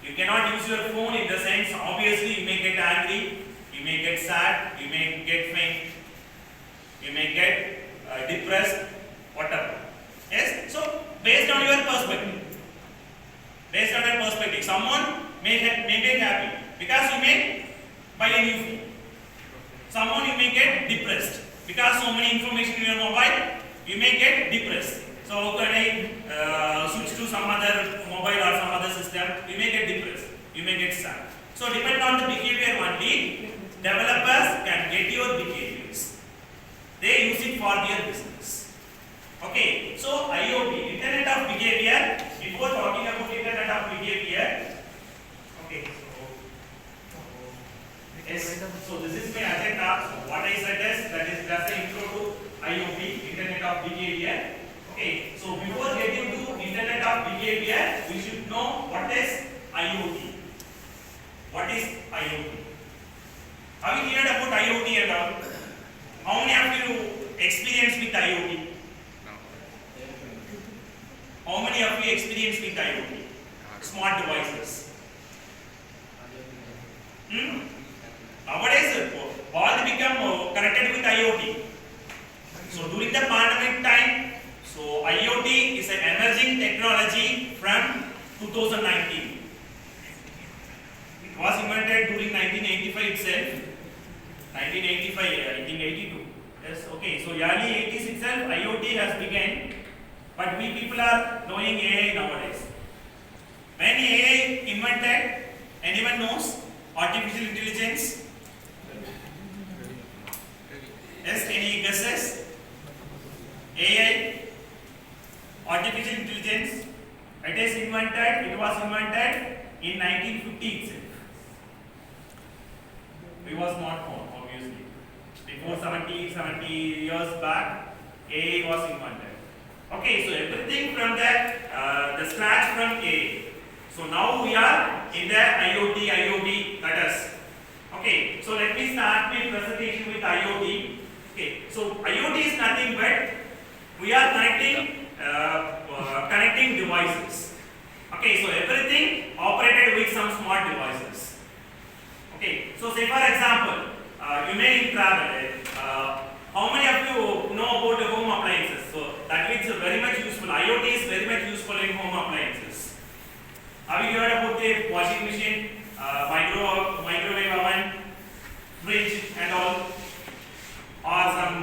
You cannot use your phone in the sense, obviously you may get angry, you may get sad, you may get faint, you may get depressed, whatever. Yes? So, based on your perspective. Based on your perspective. Someone may get happy because you may buy a new phone. Someone you may get depressed because so many information in your mobile, you may get depressed. So how can I switch to some other mobile or some other system? You may get depressed. You may get sad. So depending on the behavior only, developers can get your behaviors. They use it for their business. Okay. So IoB, Internet of Behavior. Before talking about Internet of Behavior, okay. Yes. So this is my agenda. So what I said is that is just an intro to IoB, Internet of Behavior. Okay, so before getting to Internet of Behavior, we should know what is IoT. What is IoT? Have you heard about IoT at all? How many of you experienced with IoT? How many of you experienced with IoT? Smart devices. Nowadays, all become connected with IoT. So during the pandemic time, so IoT is an emerging technology from 2019. It was invented during 1985 itself. 1985, I think 82. Yes, okay. So early 80s itself, IoT has begun. But we people are knowing AI nowadays. When AI invented, anyone knows? Artificial intelligence. Yes, any guesses? AI, artificial intelligence. It was invented in 1950 itself. We was not born, obviously. Before 70 years back, AI was invented. Okay, so everything from the scratch from AI. So now we are in the IoT, IoB, that is. Okay, so let me start my presentation with IoT. Okay, so IoT is nothing but we are connecting devices. Okay, so everything operated with some smart devices. Okay, so say for example, you may travel. How many of you know about home appliances? So that means very much useful. IoT is very much useful in home appliances. Have you heard about the washing machine, microwave oven, fridge and all? Or some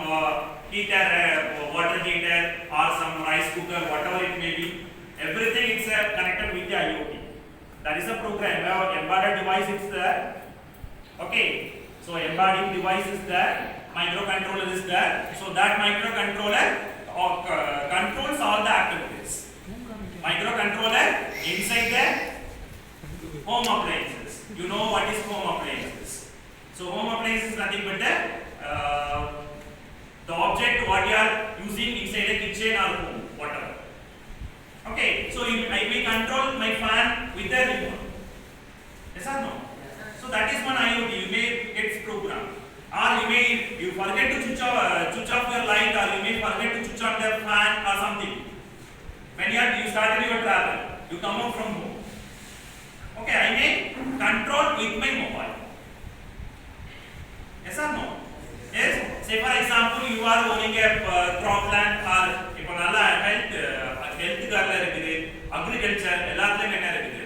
heater, water heater, or some rice cooker, whatever it may be. Everything is connected with the IoT. That is a program. Embedded device is there. Okay. So embedding device is there. Microcontroller is there. So that microcontroller controls all the activities. Microcontroller inside the home appliances. You know what is home appliances. So home appliances is nothing but the object what you are using inside a kitchen or home, whatever. Okay, so I may control my fan with the remote. Yes or no? So that is one IoT. You may get programmed. Or you forget to switch off your light, or you may forget to switch on the fan or something. When you started your travel, you come out from home. Okay, I may control with my mobile. Yes or no? Yes. Say for example, you are owning a cropland or if health agriculture,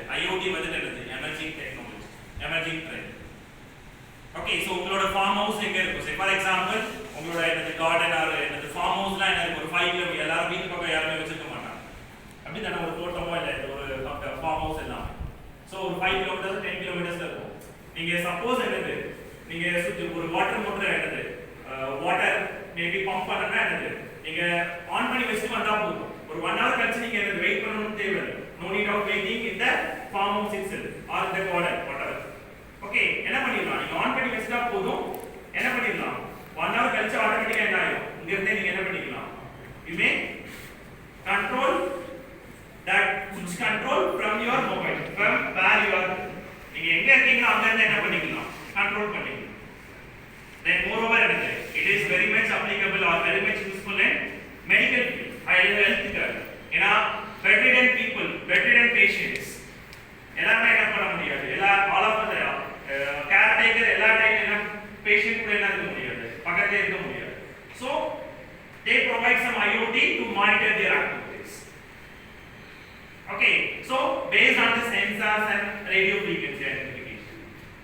IoT emerging technology, emerging trend. Okay, so your farm house say for example, your garden or the farm house land or 5 km farm house so 5 km 10 km suppose water motor water maybe pump on for 1 hour wait no need of waiting in the farm house itself or in the garden, whatever. Okay, என்ன பண்ணிடலாம் நீங்க on பண்ணி வச்சிட்டா போதும் என்ன பண்ணிடலாம் 1 hour கழிச்சு ஆட்டோமேட்டிக்கா என்ன ஆகும் இங்க இருந்தே நீங்க என்ன பண்ணிக்கலாம் you may control that switch control from your mobile from where you are நீங்க எங்க இருக்கீங்களோ அங்க இருந்து என்ன பண்ணிக்கலாம் கண்ட்ரோல் பண்ணிக்கலாம் then moreover it is very much applicable or very much useful in medical field health care ஏனா bedridden people bedridden patients எல்லாரும் என்ன பண்ண Okay, so based on the sensors and radio frequency identification,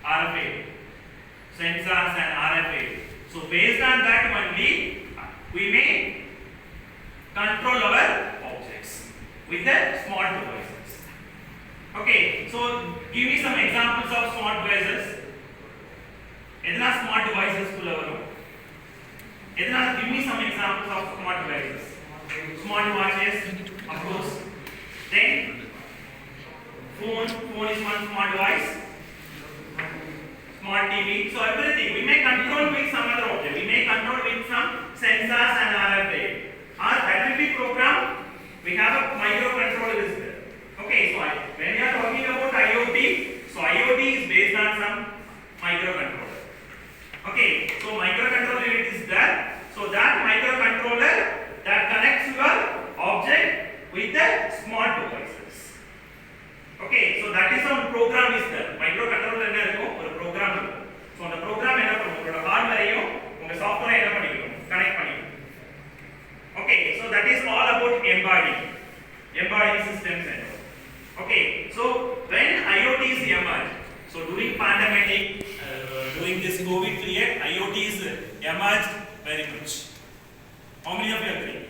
RFA, sensors and RFA. So based on that only, we may control our objects with the smart devices. Okay, so give me some examples of smart devices. Edna smart devices Edna, give me some examples of smart devices. Smart watches, of course. Then phone is one smart device. Smart TV. So everything we may control with some other object. We may control with some sensors and RFA. Or that will be programmed. We have a microcontroller is there. Okay, so when we are talking about IoT, so IoT is based on some microcontroller. Okay, so microcontroller unit is there. So that microcontroller that connects your object with the smart devices. Okay, so that is how program is there. Microcontroller என்ன இருக்கும் ஒரு program இருக்கும். So அந்த program என்ன பண்ணும் உங்களோட ஹார்ட்வேரையும் உங்க சாஃப்ட்வேரை என்ன பண்ணிக்கும் கனெக்ட் பண்ணிக்கும். Okay, so that is all about embedding systems and all. Okay, so when IoT is emerged, so during pandemic, during this COVID period, IoT is emerged very much. How many of you agree?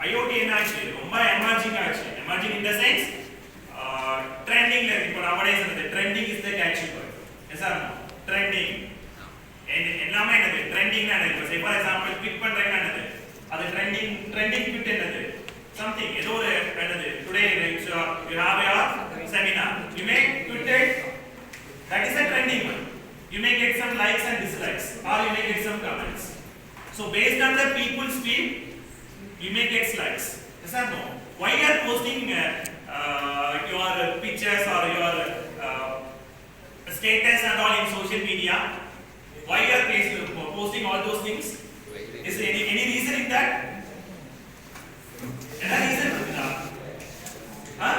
IoT என்னாச்சு ரொம்ப emerging ஆச்சு. Emerging in the sense trending ல இப்போ nowadays the trending is the catchy word. Yes or no? Trending. எல்லாமே என்னது trending னா என்னது? say for example click பண்றேன்னா என்னது? அது trending fit என்னது? Something ஏதோ ஒரு என்னது today you have your seminar. You may tweet it. That is a trending one. You may get some likes and dislikes or you may get some comments. So based on the people's feed you may get likes. Yes or no? Why you are posting your pictures or your status and all in social media? Why you are posting all those things? Is there any reason in that? Any reason? Huh?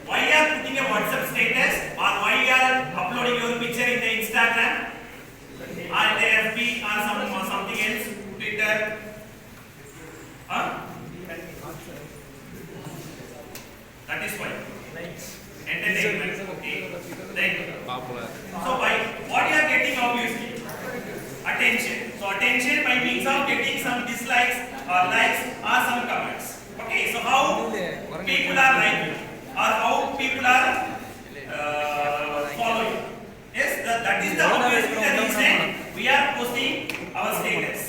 Why you are putting a WhatsApp status or why you are uploading your picture in the Instagram or the FB or something else, Twitter? Huh? That is why. Entertainment. Okay. Then. So by what you are getting obviously? Attention. So attention by means of getting some dislikes or likes or some comments. Okay. So how people are liking or how people are following? Yes, that is the obviously the reason we are posting our status.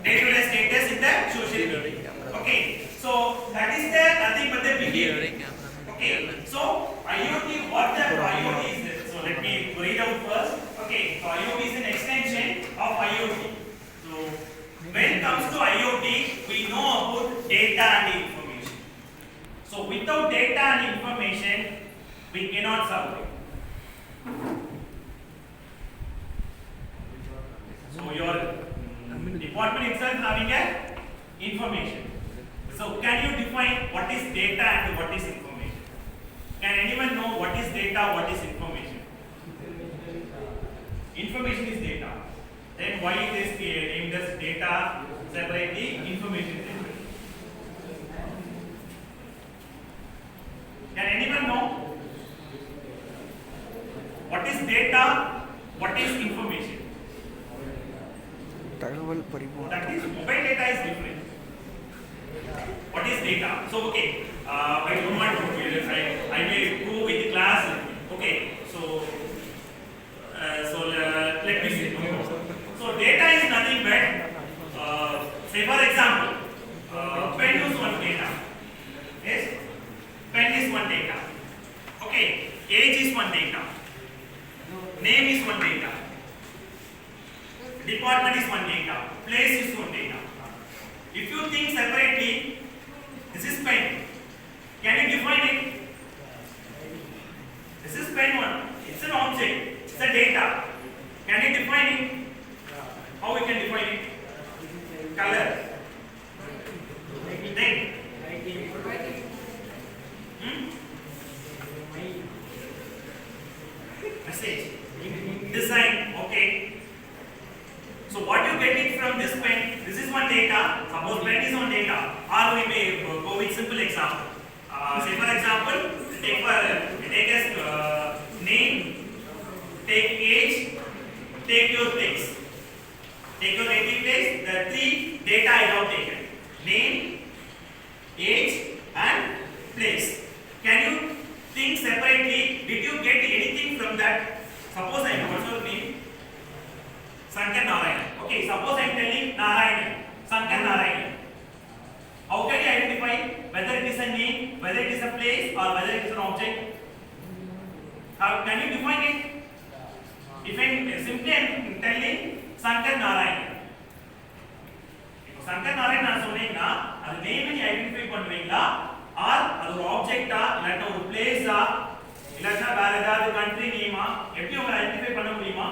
Day-to-day status in the social media. Okay, so that is the nothing but the behavior. Okay, so IoT, what the IoT is this? So let me read out first. Okay, so IoT is an extension of IoT. So when it comes to IoT, we know about data and information. So without data and information, we cannot survive. So your department itself having a information. So can you define what is data and what is information? Can anyone know what is data, what is information? Information is data. Then why is this named as data separately, information separately? Can anyone know what is data, what is information? That is mobile data is different. What is data? So okay, I don't want to do this. I may go with the class. Okay, so let me see. So data is nothing but say for example, pen is one data. Yes, pen is one data. Okay, age is one data. Name is one data. Department is one data. Place is one data. If you think separately, this is pen. Can you define it? This is pen one. It's an object. It's a data. Can you define it? How we can define it? Color. Then. Message. Design. Okay. So what you get it from this pen, this is one data. suppose blend is on data, or we may go with simple example. Say for example, take as name, take age, take your place. Take your native place, the three data I have taken. Name, age and place. Can you think separately? Did you get anything from that? Suppose I am also name Sankar Narayan. Okay, suppose I am telling Narayan, Sankar Narayan. How can you identify whether it is a name, whether it is a place, or whether it is an object? How can you define it? If I am simply telling Sankar Narayan. இப்போ Sankar Narayan நான் சொன்னேன்னா அது name நீ identify பண்ணுவீங்களா R அது ஒரு ஆப்ஜெக்ட்டா இல்லனா ஒரு பிளேஸா இல்லனா வேற ஏதாவது கண்ட்ரி நேமா எப்படி உங்க ஐடென்டிஃபை பண்ண முடியுமா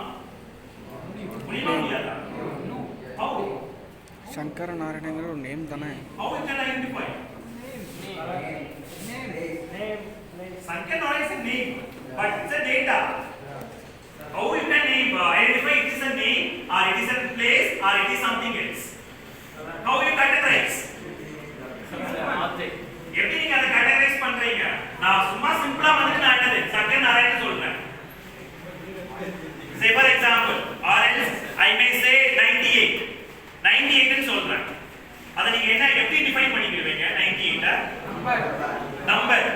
முடியாதா how Sankar Narayan ஒரு நேம் தானே how you can identify name Sankar Narayan is a name but it's a data. How you can identify it is a name or it is a place or it is something else? How you categorize? எப்படி நீங்க அதை categorize பண்றீங்க? நான் சும்மா சிம்பிளா வந்து நான் என்னது Sankar Narayan சொல்றேன். Say for example, or else I may say 98 ன்னு சொல்றேன். அதை நீங்க என்ன எப்படி டிஃபைன் பண்ணிக்கிறீங்க 98 நம்பர்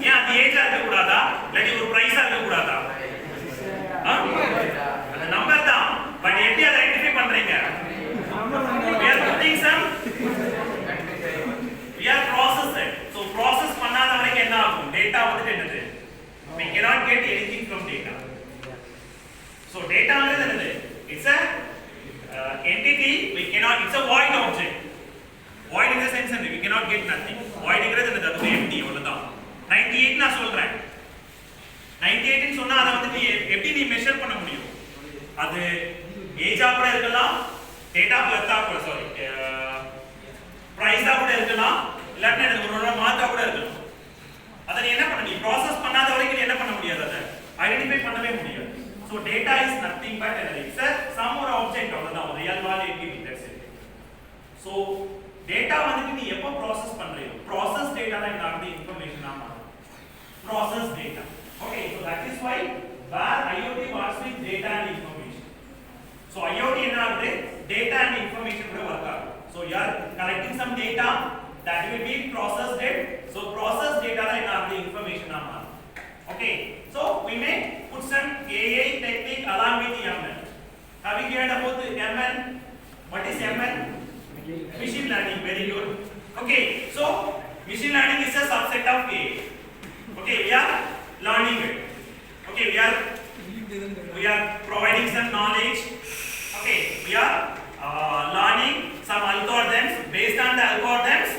ஏன் அது ஏஜா இருக்க கூடாதா இல்ல ஒரு பிரைஸா இருக்க கூடாதா அந்த நம்பர் தான் பட் எப்படி அதை ஐடென்டிஃபை பண்றீங்க we are putting some we are process it so process பண்ணாத வரைக்கும் என்ன ஆகும் டேட்டா வந்து என்னது we cannot get anything from data so data is என்னது it's a entity we cannot it's a void object void in the sense that we cannot get nothing void ங்கிறது என்னது அது empty அவ்வளவுதான் 98 நான் சொல்றேன் 98 ன்னு சொன்னா அத வந்து நீ எப்படி நீ மெஷர் பண்ண முடியும் அது ஏஜா கூட இருக்கலாம் டேட்டா பர்த்தா கூட சாரி பிரைஸா கூட இருக்கலாம் இல்லன்னா ஒரு மார்க்கா கூட இருக்கலாம் அத நீ என்ன பண்ண நீ process பண்ணாத வரைக்கும் நீ என்ன பண்ண முடியாது அத ஐடென்டிஃபை பண்ணவே முடியாது so data is nothing but it's a some or object அவ்வளவுதான் ஒரு real value entity that's it so data வந்து நீ எப்ப process பண்றீங்க process data தான் இந்த அந்த இன்ஃபர்மேஷன் ஆமா process data. Okay, so that is why where IoT works with data and information. So IoT ennaadhu data and information kuda work aagum. So you are collecting some data that will be processed it. So process data la ennaadhu information amma. Okay, so we may put some AI technique along with ML. Have you heard about ML? What is ML? Machine learning. Very good. Okay, so machine learning is a subset of AI. Okay, we are learning it. Okay, we are providing some knowledge. Okay, we are learning some algorithms. Based on the algorithms,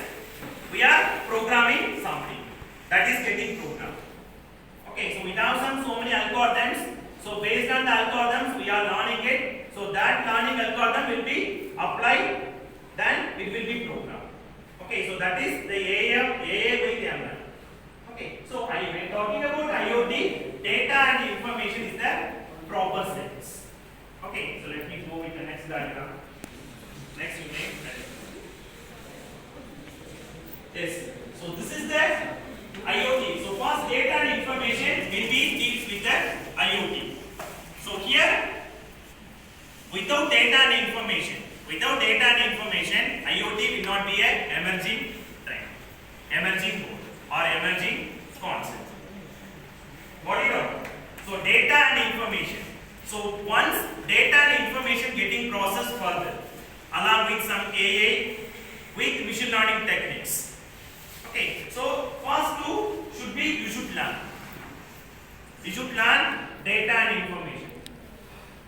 we are programming something that is getting programmed. Okay, so we have so many algorithms. So based on the algorithms, we are learning it. So that learning algorithm will be applied, then it will be programmed. Okay, so that is the AI with ML. Okay, so when talking about IoT, data and information is the proper sense. Okay, so let me go with the next diagram. Next unit. Yes, so this is the IoT. So first data and information will be deals with the IoT. So here, without data and information, IoT will not be an emerging trend, emerging goal or emerging concept. What do you know? So data and information. So once data and information getting processed further along with some AI with machine learning techniques. Okay, so first two should be you should learn. You should learn data and information.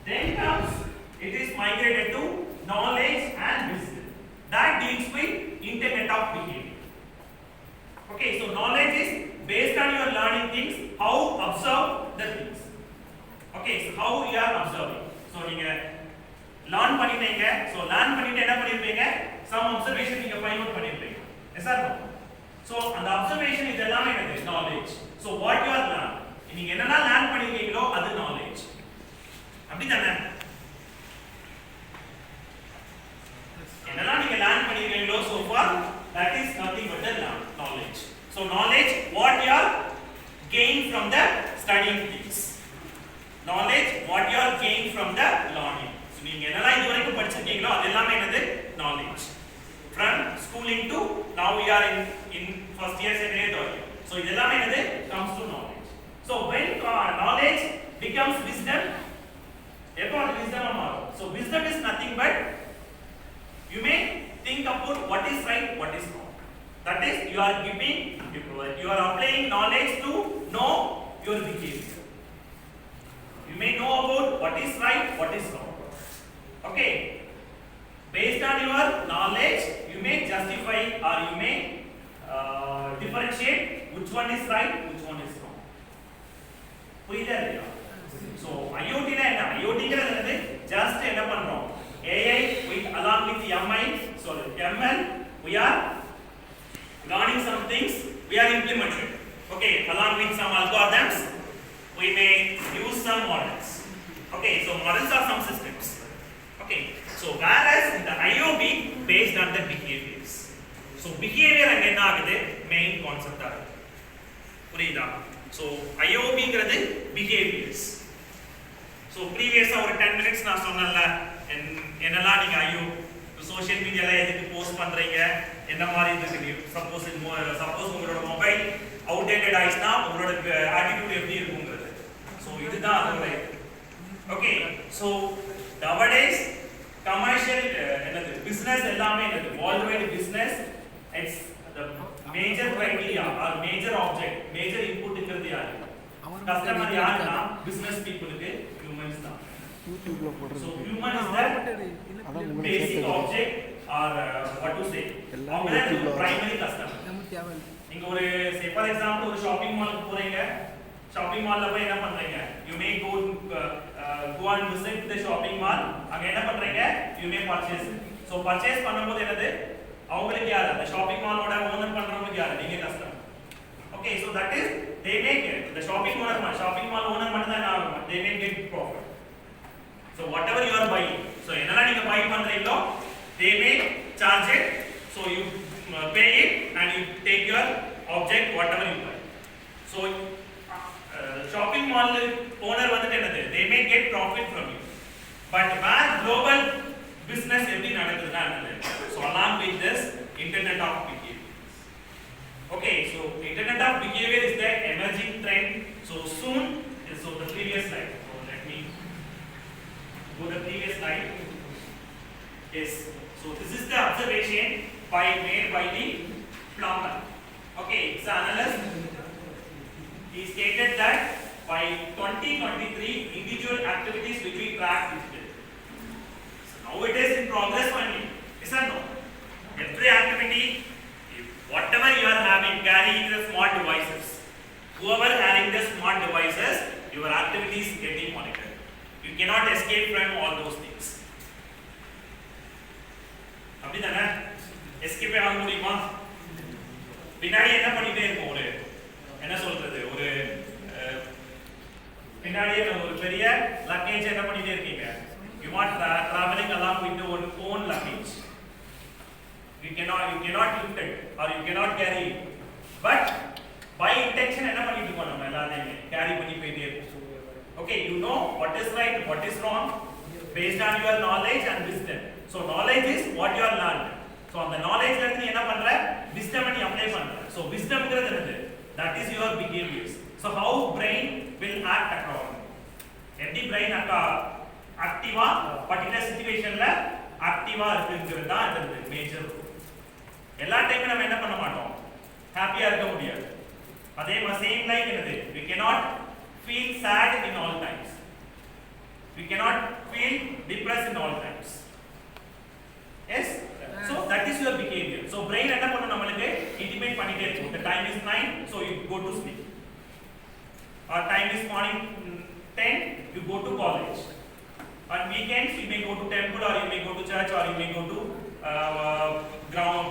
Then comes it is migrated to knowledge and wisdom. That deals with Internet of behavior. Okay, so knowledge is based on your learning things, how observe the things. Okay, so how you are observing. So நீங்க learn பண்ணிட்டீங்க, so learn பண்ணிட்டு என்ன பண்ணிருப்பீங்க? Some observation நீங்க find out பண்ணிருப்பீங்க. Yes or no? So அந்த observation இதெல்லாம் என்னது? Knowledge. So what you are learn? நீங்க என்னெல்லாம் learn பண்ணிருக்கீங்களோ அது knowledge. அப்படிதானே? என்னெல்லாம் நீங்க learn that is nothing but the knowledge. So knowledge, what you are gained from the studying things. Knowledge, what you are gained from the learning. So நீங்க என்னலாம் இதுவரைக்கும் படிச்சிருக்கீங்களோ அதெல்லாம் என்னது knowledge. From schooling to now we are in first year, second year, third year. So இதெல்லாம் என்னது comes to knowledge. So when knowledge becomes wisdom, எப்போ அது wisdom மாறும்? So wisdom is nothing but you may think about what is right, what is wrong. That is, you are applying knowledge to know your behavior. You may know about what is right, what is wrong. Okay. Based on your knowledge, you may justify or you may differentiate which one is right, which one is wrong. புரியுதா இல்லையா? So IoT னா என்ன? IoT ங்கிறது just என்ன பண்றோம்? AI with along with ML, we are learning some things, we are implementing. Okay, along with some algorithms, we may use some models. Okay, so models are some systems. Okay, so whereas in the IoB based on the behaviors. So behavior அங்க என்ன ஆகுது? Main concept ஆகுது. புரியுதா? So IoB ங்கிறது behaviors. So previous ஒரு 10 minutes நான் சொன்னேன்ல என்னலாம் நீங்க சோஷியல் மீடியால எதுக்கு போஸ்ட் பண்றீங்க என்ன மாதிரி இருக்கு சப்போஸ் உங்களோட மொபைல் அவுடேட்டட் ஆயிடுச்சுனா உங்களோட ஆட்டிட்யூட் எப்படி இருக்குங்கிறது சோ இதுதான் அதோட ஓகே சோ nowadays கமர்ஷியல் என்னது பிசினஸ் எல்லாமே என்னது world wide business it's the major criteria or major object major inputங்கிறது யாரு கஸ்டமர் யாருன்னா பிசினஸ் பீப்பிளுக்கு ஹியூமன்ஸ் தான் யூடியூப்ல போடுறது so human is the basic object or what to say primary customer நீங்க ஒரு say for example ஒரு ஷாப்பிங் மாலுக்கு போறீங்க ஷாப்பிங் மால்ல போய் என்ன பண்றீங்க you may go and visit the shopping mall அங்க என்ன பண்றீங்க you may purchase so purchase பண்ணும்போது என்னது அவங்களுக்கு யாரு அந்த ஷாப்பிங் மாலோட ஓனர் பண்றவங்க யாரு நீங்க customer okay so that is they make the shopping mall owner மட்டும் தான் ஆகும் they may get profit so whatever you are buying so என்னலாம் நீங்க buy பண்றீங்களோ they may charge it so you pay it and you take your object whatever you buy so shopping mall owner வந்துட்டு என்னது they may get profit from you but where global business எப்படி நடக்குதுன்னா என்னது so along with this internet of behavior okay so internet of behavior is the emerging trend so soon so the previous slide so let me go the previous slide yes so this is the observation made by the plumber okay it's an analyst he stated that by 2023 individual activities will be tracked digitally so now it is in progress only is that no every activity whatever you are having carrying the smart devices whoever carrying the smart devices your activities getting monitored you cannot escape from all those things அப்படிதானே escape ஆக முடியுமா பின்னாடி என்ன பண்ணிட்டே இருக்கும் ஒரு என்ன சொல்றது ஒரு பின்னாடியே ஒரு பெரிய லக்கேஜ் என்ன பண்ணிட்டே இருக்கீங்க you are traveling along with your own luggage you cannot lift it or you cannot carry it but by intention என்ன பண்ணிட்டு இருக்கோம் நம்ம எல்லாத்தையுமே கேரி பண்ணி போயிட்டே இருக்கோம் okay you know what is right what is wrong based on your knowledge and wisdom so knowledge is what you are learned so அந்த knowledge ல இருந்து நீ என்ன பண்ற wisdom நீ அப்ளை பண்ற so wisdom ங்கிறது என்னது that is your behaviors so how brain will act accordingly எப்படி brain ஆக்டிவா பர்టిక్యులர் சிச்சுவேஷன்ல ஆக்டிவா இருக்குங்கிறது தான் இந்த மேஜர் எல்லா டைமும் நம்ம என்ன பண்ண மாட்டோம் ஹாப்பியா இருக்க முடியாது அதே மாதிரி சேம் லைக் என்னது we cannot feel sad in all times we cannot feel depressed in all times yes so that is your behavior so brain என்ன பண்ணும் நமக்கு intimate பண்ணிட்டே இருக்கும் the time is 9 so you go to sleep or time is morning 10 you go to college on weekends you may go to temple or you may go to church or you may go to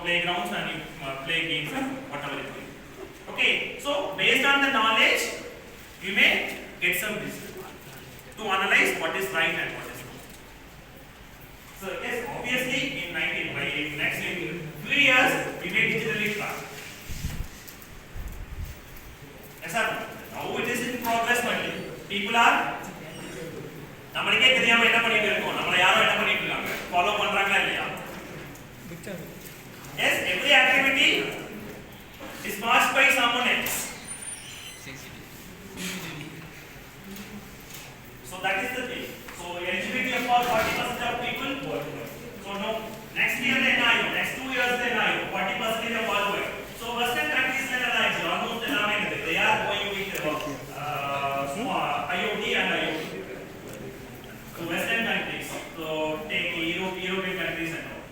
playgrounds and you play games and whatever it is okay so based on the knowledge you may get some wisdom to analyze what is right and what is wrong so yes obviously in next few years Yes, every activity is passed by someone else. So that is the thing. So eligibility of all 40% of people worldwide. So no, next year they know, next 2 years they know 40% of worldwide. So Western countries almost they are going with IoT and IoT. So Western countries, so take European countries and all,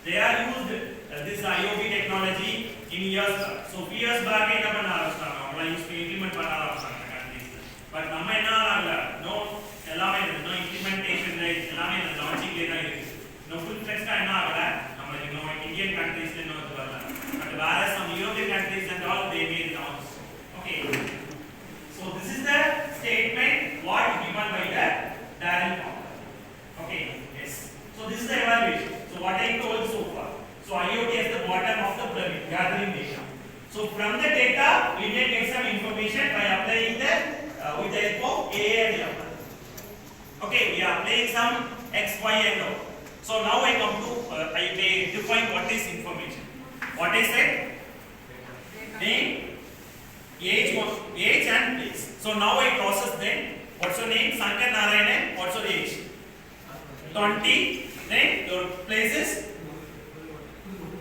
they are used this IoB technology in years back. So few years back, I used to implement countries. But no implementation, launching, no full-fledged Indian countries, but whereas some European countries and all, they made launch. Okay. So this is the statement what given by the Darren Founder. Okay. Yes. So this is the evaluation. So what I told so far. So IoT is the bottom of the pyramid, gathering data. So from the data, we may get some information by applying the with the help of AI and ML. Okay, we are applying some X, Y, and O. So now I come to I define what is information. What I said? Name, age and place. So now I process them. What's your name? Sankar Narayanan. What's your age? 20. Then your place is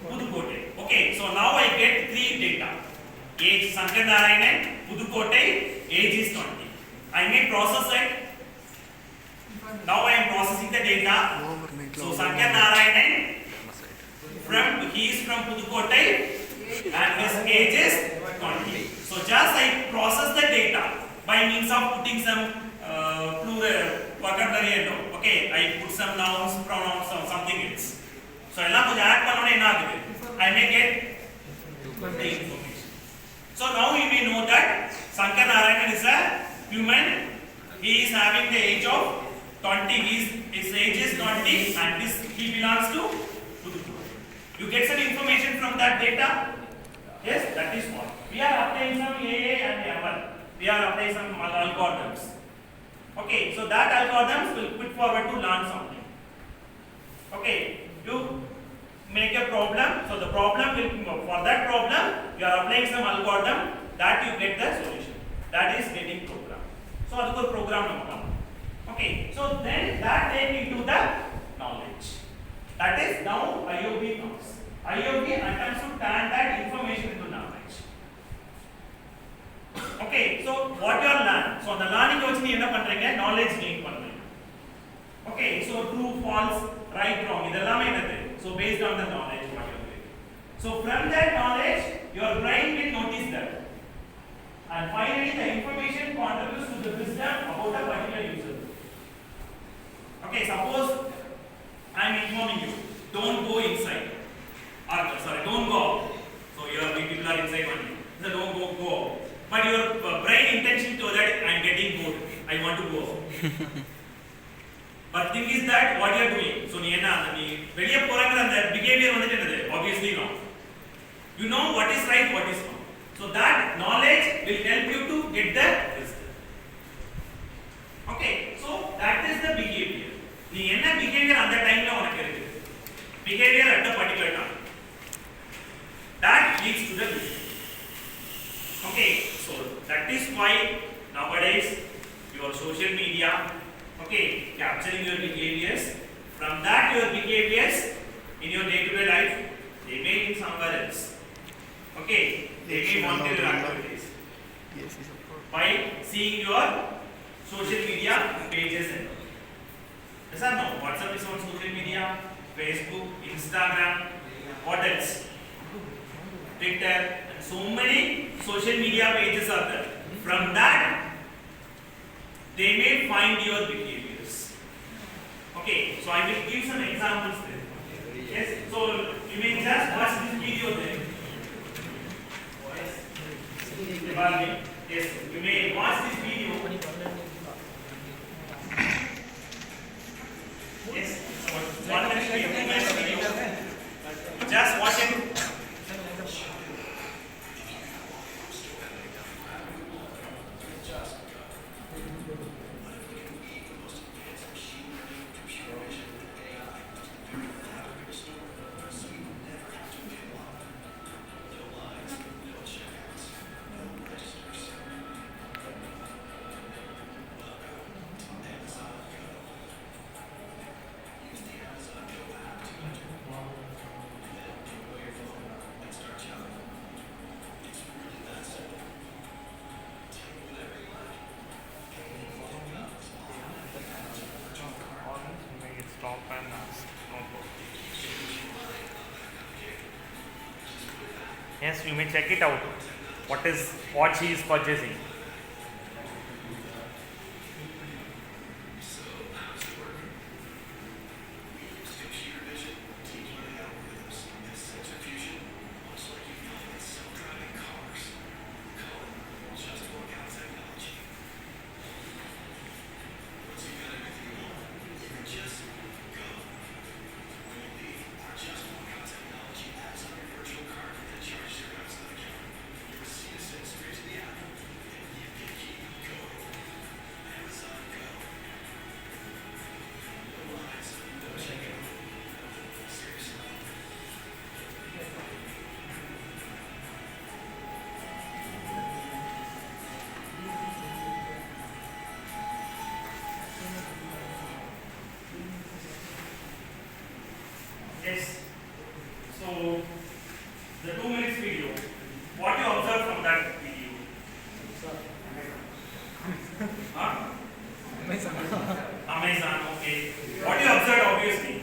Pudukkottai. Okay, so now I get 3 data. Age Sankar Narayanan, Pudukkottai, age is 20. I may process it. Now I am processing the data. So Sankar Narayanan, he is from Pudukkottai and his age is 20. So just I process the data by means of putting some plural vocabulary and all. Okay, I put some nouns, pronouns, something else. So I may get the information. So now you may know that Sankar Narayanan is a human. He is having the age of 20. His age is 20 and he belongs to Pudukkottai. You get some information from that data. Yes, that is what. We are applying some AI and ML. We are applying some algorithms. Okay, so that algorithms will put forward to learn something. Okay, you make a problem. So the problem will, for that problem, you are applying some algorithm that you get the solution. That is getting program. So that's the program. Okay, so then that take into the knowledge. That is now IoB comes. IoB attempts to turn that information into knowledge. Okay, so what you are learning? So the learning which you are knowledge gain. Okay, so true, false, right, wrong. So based on the knowledge what you are doing. So from that knowledge, your brain will notice that. And finally, the information contributes to the wisdom about a particular user. Okay, suppose I am informing you, don't go inside. Or sorry, don't go out. So your people are inside only. So don't go out. But your brain intention to that I am getting bored. I want to go out. But thing is that what you are doing. So the behavior obviously no. You know what is right, what is wrong. So that knowledge will help you to get the wisdom. Okay, so that is the behavior. Behavior at the time behavior at the particular time. That leads to the wisdom. Okay, so that is why nowadays your social media, okay, capturing your behaviors. From that your behaviors in your day-to-day life, they may be somewhere else. Okay, they may monitor your activities by seeing your social media pages and all. Yes or no? WhatsApp is on social media, Facebook, Instagram, what else? Twitter, and so many social media pages are there. From that, they may find your behaviors. Okay, so I will give some examples there. Yes, so you may just watch this video there. Yes, you may watch this video. Yes, 1 minute video, 2 minutes video. Just watch it. Yes, you may check it out. What she is purchasing. Yes. So the 2 minutes video. What you observe from that video? Huh? Amazon. Okay. What you observed obviously?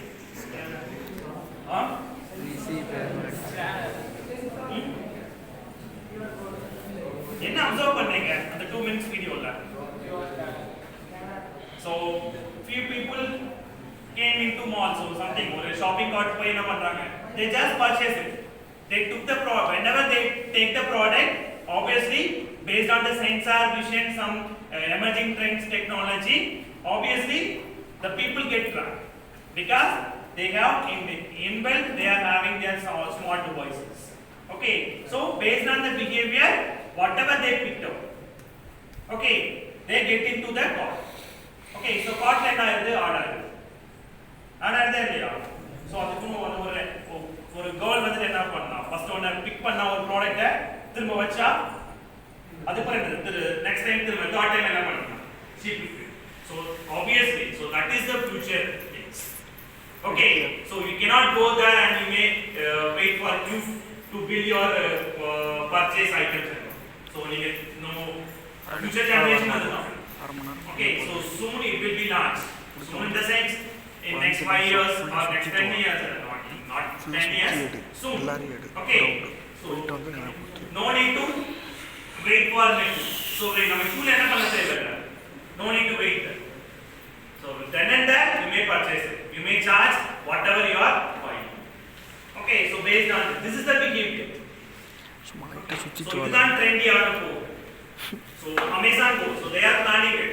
Huh? என்ன observe பண்ணீங்க அந்த 2 minutes வீடியோல? So few people came into malls or something or a shopping cart போய் என்ன பண்றாங்க? They just purchase it. They took the product. Whenever they take the product, obviously based on the sensor vision, some emerging trends technology, obviously the people get tracked because they have inbuilt they are having their smart devices. Okay, so based on the behavior, whatever they picked up, okay, they get into the cart. Okay, so cart என்ன ஆகுது? Add ஆகுது இல்லையா? So அதுக்கும் ஒரு girl வந்து என்ன பண்ணா, first ஒன்று பிக் பண்ணா ஒரு ப்ராடக்ட்டை திரும்ப வச்சா அதுக்கப்புறம் என்னது நெக்ஸ்ட் டைம் திரும்ப தேர்ட் டைம் என்ன பண்ணலாம்? She pick. So obviously so that is the future things. Okay, so you cannot go there and you may wait for you to build your purchase items. So you know future generation adha. Okay, so soon it will be launched. Soon in the sense in next 5 years or next 10 years, not 10 years, soon. Okay, so no need to wait for next. So நம்ம ஸ்கூல்ல என்ன பண்ண தேவையில்லை, no need to wait there. So then and there you may purchase it. You may charge whatever you are buying. Okay, so based on this is the behavior. So it's not trendy or go. So Amazon go. So they are planning it.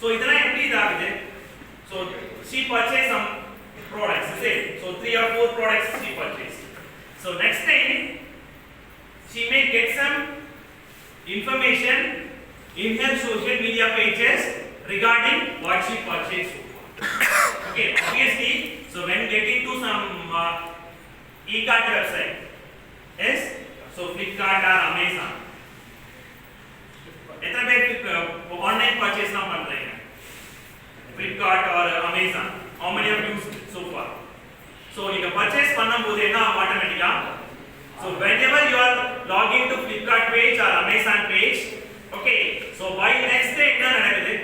So idana empty idagide. So she purchased some products. Say so 3 or 4 products she purchased. So next time she may get some information in her social media pages regarding what she purchased. Okay, obviously, so when getting to some e-cart website, yes, so Flipkart or Amazon, எத்தனை பேர் online பர்ச்சேஸ்லாம் பண்றீங்க? Flipkart or Amazon, how many of you so far? So நீங்க purchase பண்ணும்போது என்ன ஆட்டோமேட்டிக்கா, so whenever you are logging to Flipkart page or Amazon page, okay, so by next day என்ன நடக்குது?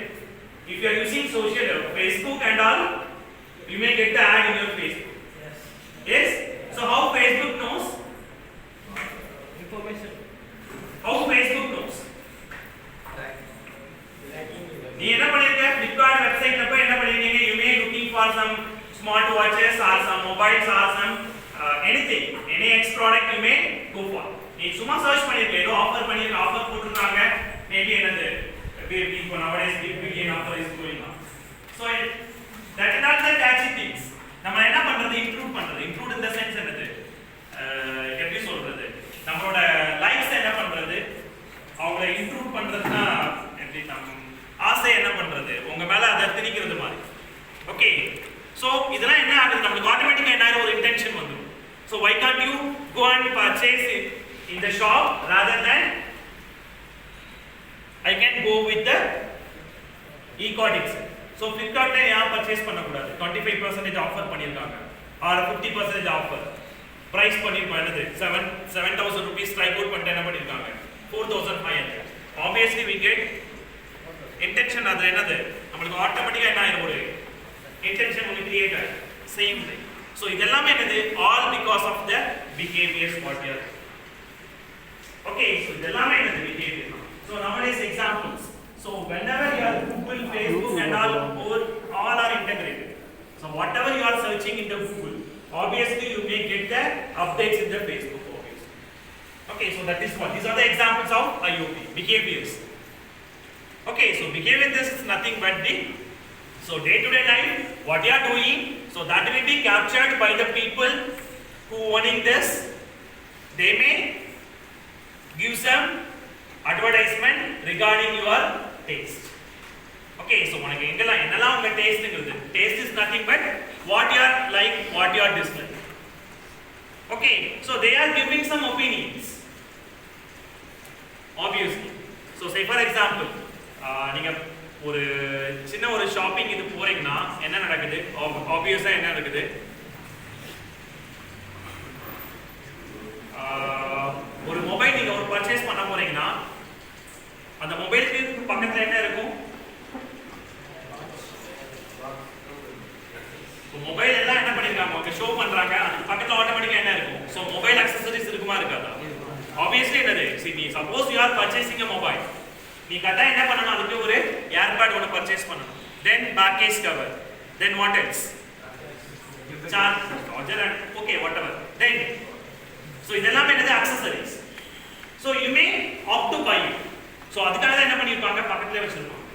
If you are using social Facebook and all, you may get the ad in your Facebook. Yes. So how Facebook knows? Information. How Facebook knows? நீ என்ன பண்ணிருக்க? Flipkart website அப்ப என்ன பண்ணிருக்கீங்க? You may looking for some smart watches or some mobiles or some anything, any X product you may go for. நீ சும்மா search பண்ணிருக்க, ஏதோ ஆஃபர் போட்டுருக்காங்க, மேபி என்னது people nowadays big offer is going on. So that is not the catchy things. நம்ம என்ன பண்றது? Include in the sense என்னது, எப்படி சொல்றது, நம்மளோட லைஃப்ஸ் என்ன பண்றது, அவங்கள இன்க்ளூட் பண்றதுனா எப்படி, நம்ம ஆசை என்ன பண்றது, உங்க மேல அதை திணிக்கிறது மாதிரி. ஓகே, so இதெல்லாம் என்ன ஆகுது, நமக்கு ஆட்டோமேட்டிக்கா என்ன ஒரு இன்டென்ஷன் வந்துடும். So why can't you go and purchase it in the shop rather than I can go with the e-cart itself. So Flipkart ne yaha purchase panna kudadu, 25% offer pannirukanga or 50% offer, price pannirukanga enadhu 7000 rupees strike out pannita enna pannirukanga 4500. Obviously we get intention, adha enadhu namakku automatically enna iru oru intention only create same thing. So இதெல்லாமே என்னது all because of the behaviors what you are. Okay, so இதெல்லாமே என்னது behavior. So nowadays examples. So whenever you are Google, Facebook and all are integrated. So whatever you are searching in the Google, obviously you may get the updates in the Facebook obviously. Okay, so that is what these are the examples of IoB behaviors. Okay, so behavior this is nothing but the so day to day life what you are doing, so that will be captured by the people who owning this. They may give some advertisement regarding your taste. Okay, so உனக்கு எங்கெல்லாம் என்னெல்லாம் உங்க டேஸ்ட்ங்கிறது taste is nothing but what you are like, what you are dislike. Okay, so they are giving some opinions obviously. So say for example நீங்க ஒரு சின்ன ஒரு shopping இது போறீங்கன்னா என்ன நடக்குது ஆப்வியஸா என்ன நடக்குது ஒரு மொபைல் நீங்க ஒரு பர்ச்சேஸ் பண்ண போறீங்கன்னா அந்த மொபைலுக்கு பக்கத்துல என்ன இருக்கும் மொபைல் எல்லாம் என்ன பண்ணிருக்காங்க உங்களுக்கு ஷோ பண்றாங்க அதுக்கு பக்கத்துல ஆட்டோமேட்டிக்கா என்ன இருக்கும் சோ மொபைல் அக்சஸரீஸ் இருக்குமா இருக்காதா ஆப்வியஸ்லி என்னது see suppose you are purchasing a mobile நீ கரெக்ட்டா என்ன பண்ணனும் அதுக்கு ஒரு ஏர்பேட் ஒன்னு பர்ச்சேஸ் பண்ணனும் then back case cover then what else charger and okay whatever then so இதெல்லாம் என்னது accessories so you may opt to buy it so அதுக்காக தான் என்ன பண்ணிருப்பாங்க பக்கத்துல வச்சிருப்பாங்க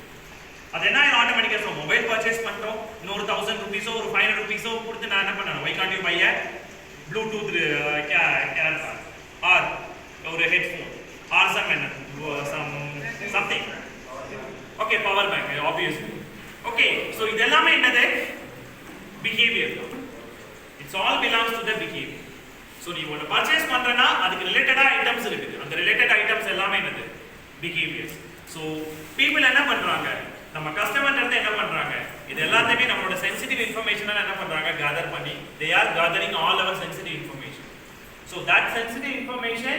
அது என்ன ஆட்டோமேட்டிக்கா சோ மொபைல் பர்ச்சேஸ் பண்றோம் இன்னொரு 1000 ரூபீஸோ ஒரு 500 ரூபீஸோ கொடுத்து நான் என்ன பண்ணனும் why can't you buy a bluetooth earphone or ஒரு headphone or something okay power bank obviously okay so இதெல்லாம் என்னது behavior it's all belongs to the behavior so நீ ஒரு பர்ச்சேஸ் பண்றனா அதுக்கு ரிலேட்டடா ஐட்டம்ஸ் இருக்குது அந்த ரிலேட்டட் ஐட்டம்ஸ் எல்லாமே என்னது behaviors so people என்ன பண்றாங்க நம்ம கஸ்டமர் கிட்ட என்ன பண்றாங்க இது எல்லாத்தையுமே நம்மளோட சென்சிட்டிவ் இன்ஃபர்மேஷனை என்ன பண்றாங்க கேதர் பண்ணி they are gathering all our sensitive information so that sensitive information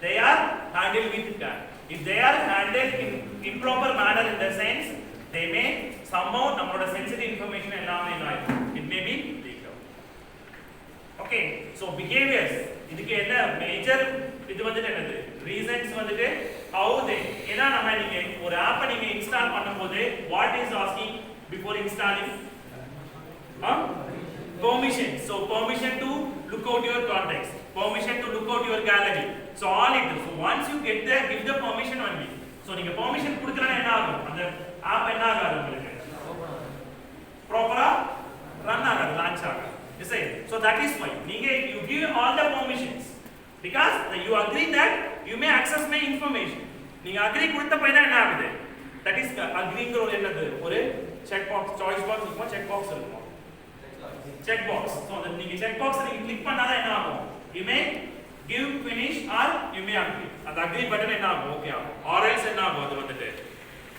they are handled with care if they are handled in improper manner in the sense they may somehow நம்மளோட sensitive information எல்லாமே it may be leaked out okay so behaviors இதுக்கு என்ன major இது வந்து என்னது reasons வந்து how they ஏனா நம்ம நீங்க ஒரு ஆப்பை நீங்க இன்ஸ்டால் பண்ணும்போது what is asking before installing permission so permission to look out your contacts permission to look out your gallery so all it so once you get there give the permission only so நீங்க permission கொடுக்கறனா என்ன ஆகும் அந்த app என்ன ஆகாது உங்களுக்கு ப்ராப்பரா run ஆகாது launch ஆகாது is it so that is why நீங்க you give all the permissions because you agree that you may access my information நீங்க agree கொடுத்த பையனா என்ன ஆகுது that is agreeங்கிற ஒரு என்னது ஒரு check box choice box இருக்கும் check box இருக்கும் check box so அந்த நீங்க check box நீங்க கிளிக் பண்ணாதான் என்ன ஆகும் you may give finish or you may agree அந்த agree button என்ன ஆகும் ஓகே ஆகும் or else என்ன ஆகும் அது வந்துட்டு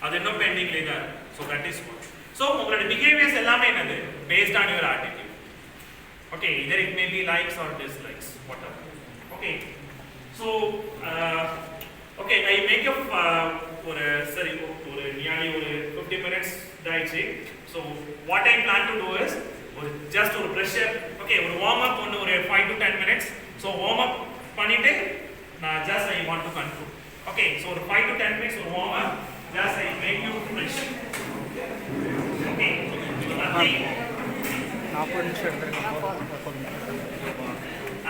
அது இன்னும் பெண்டிங்ல இருக்கு so that is what so உங்களோட behaviors எல்லாமே என்னது based on your attitude okay either it may be likes or dislikes whatever okay so okay I make up ஒரு சரி ஒரு nearly ஒரு 50 minutes ஆயிடுச்சு so what I plan to do is ஒரு just ஒரு pressure okay ஒரு warm up ஒன்னு ஒரு 5 to 10 minutes so warm up பண்ணிட்டு நான் just I want to conclude okay so ஒரு 5 to 10 minutes ஒரு warm up just I make you fresh okay so nothing 40 நிமிஷம் எடுத்துக்கலாம்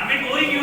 am I going you